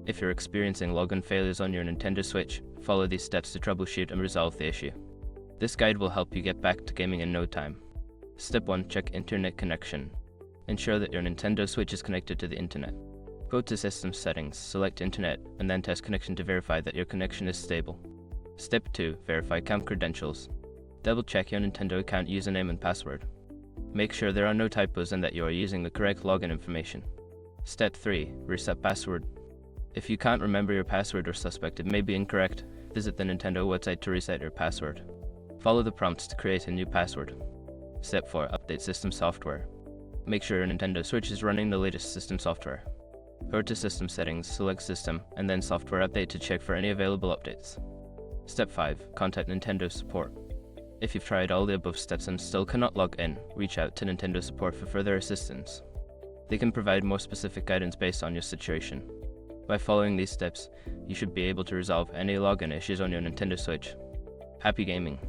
If you're experiencing login failures on your Nintendo Switch, follow these steps to troubleshoot and resolve the issue. This guide will help you get back to gaming in no time. Step 1. Check internet connection. Ensure that your Nintendo Switch is connected to the internet. Go to System Settings, select Internet, and then test connection to verify that your connection is stable. Step 2. Verify account credentials. Double-check your Nintendo account username and password. Make sure there are no typos and that you are using the correct login information. Step 3. Reset password. If you can't remember your password or suspect it may be incorrect, visit the Nintendo website to reset your password. Follow the prompts to create a new password. Step 4. Update system software. Make sure your Nintendo Switch is running the latest system software. Go to System Settings, select System, and then Software Update to check for any available updates. Step 5. Contact Nintendo Support. If you've tried all the above steps and still cannot log in, reach out to Nintendo Support for further assistance. They can provide more specific guidance based on your situation. By following these steps, you should be able to resolve any login issues on your Nintendo Switch. Happy gaming!